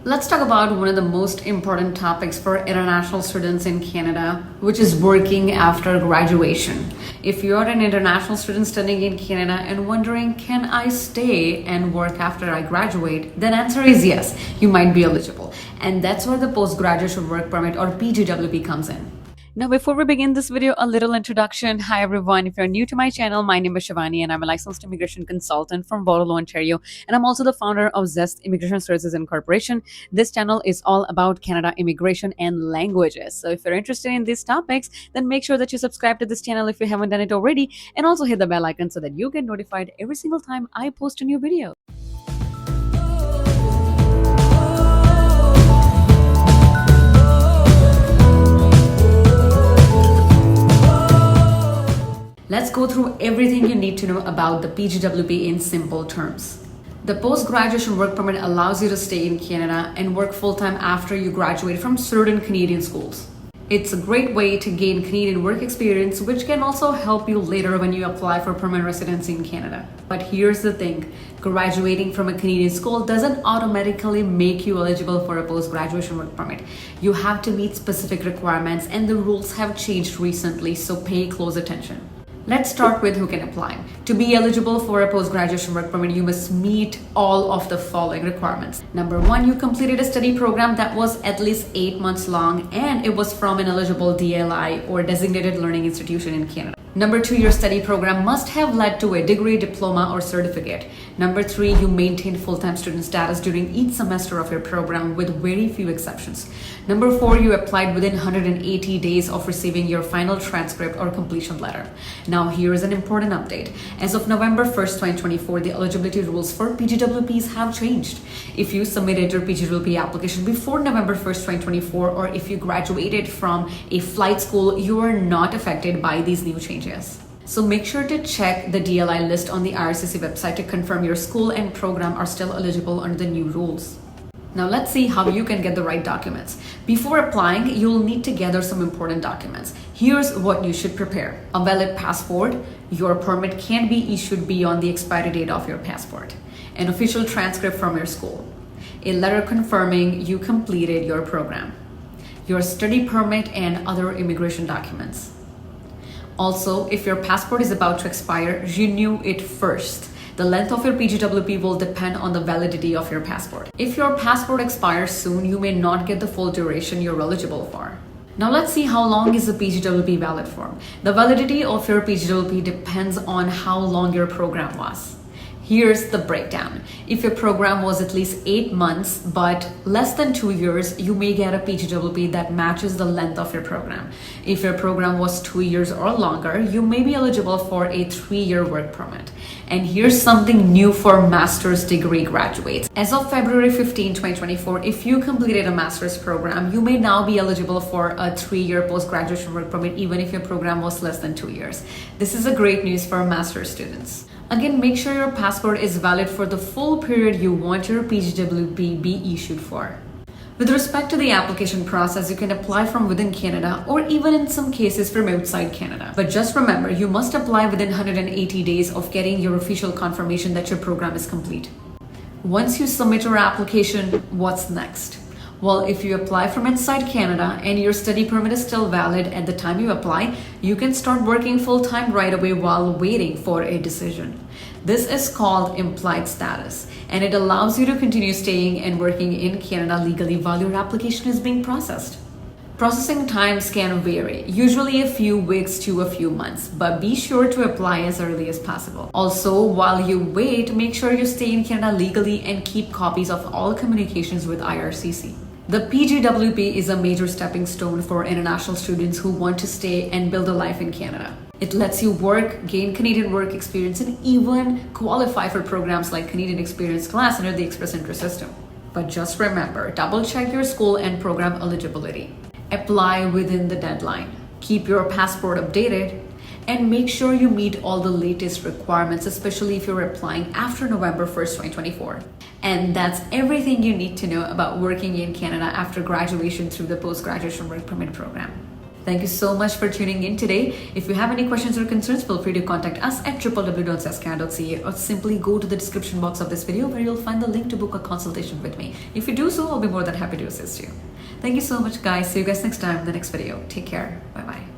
Let's talk about one of the most important topics for international students in Canada, which is working after graduation. If you're an international student studying in Canada and wondering, can I stay and work after I graduate? Then answer is yes, you might be eligible. And that's where the Post-Graduation Work Permit or PGWP comes in. Now, before we begin this video, a little introduction. Hi, everyone. If you're new to my channel, my name is Shivani, and I'm a licensed immigration consultant from Waterloo, Ontario. And I'm also the founder of Zeste Immigration Services Incorporation. This channel is all about Canada immigration and languages. So if you're interested in these topics, then make sure that you subscribe to this channel if you haven't done it already, and also hit the bell icon so that you get notified every single time I post a new video. Let's go through everything you need to know about the PGWP in simple terms. The Post-Graduation Work Permit allows you to stay in Canada and work full-time after you graduate from certain Canadian schools. It's a great way to gain Canadian work experience, which can also help you later when you apply for permanent residency in Canada. But here's the thing, graduating from a Canadian school doesn't automatically make you eligible for a post-graduation work permit. You have to meet specific requirements, and the rules have changed recently, so pay close attention. Let's start with who can apply. To be eligible for a post-graduation work permit, you must meet all of the following requirements. Number one, you completed a study program that was at least 8 months long and it was from an eligible DLI or designated learning institution in Canada. Number two, your study program must have led to a degree, diploma, or certificate. Number three, you maintained full-time student status during each semester of your program with very few exceptions. Number four, you applied within 180 days of receiving your final transcript or completion letter. Now, here is an important update. As of November 1st, 2024, the eligibility rules for PGWPs have changed. If you submitted your PGWP application before November 1st, 2024, or if you graduated from a flight school, you are not affected by these new changes. So make sure to check the DLI list on the IRCC website to confirm your school and program are still eligible under the new rules. Now let's see how you can get the right documents. Before applying, you'll need to gather some important documents. Here's what you should prepare. A valid passport. Your permit can be issued beyond the expiry date of your passport. An official transcript from your school. A letter confirming you completed your program. Your study permit and other immigration documents. Also, if your passport is about to expire, renew it first. The length of your PGWP will depend on the validity of your passport. If your passport expires soon, you may not get the full duration you're eligible for. Now let's see how long is the PGWP valid for. The validity of your PGWP depends on how long your program was. Here's the breakdown. If your program was at least 8 months but less than 2 years, you may get a PGWP that matches the length of your program. If your program was 2 years or longer, you may be eligible for a 3-year work permit. And here's something new for master's degree graduates. As of February 15, 2024, if you completed a master's program, you may now be eligible for a 3-year post-graduation work permit even if your program was less than 2 years. This is a great news for master's students. Again, make sure your passport is valid for the full period you want your PGWP be issued for. With respect to the application process, you can apply from within Canada or even in some cases from outside Canada. But just remember, you must apply within 180 days of getting your official confirmation that your program is complete. Once you submit your application, what's next? Well, if you apply from inside Canada and your study permit is still valid at the time you apply, you can start working full-time right away while waiting for a decision. This is called implied status, and it allows you to continue staying and working in Canada legally while your application is being processed. Processing times can vary, usually a few weeks to a few months, but be sure to apply as early as possible. Also, while you wait, make sure you stay in Canada legally and keep copies of all communications with IRCC. The PGWP is a major stepping stone for international students who want to stay and build a life in Canada. It lets you work, gain Canadian work experience, and even qualify for programs like Canadian Experience Class under the Express Entry system. But just remember, double check your school and program eligibility. Apply within the deadline. Keep your passport updated and make sure you meet all the latest requirements, especially if you're applying after November 1st, 2024. And that's everything you need to know about working in Canada after graduation through the Post-Graduation Work Permit program. Thank you so much for tuning in today. If you have any questions or concerns, feel free to contact us at www.zeste.ca or simply go to the description box of this video where you'll find the link to book a consultation with me. If you do so, I'll be more than happy to assist you. Thank you so much, guys. See you guys next time in the next video. Take care. Bye-bye.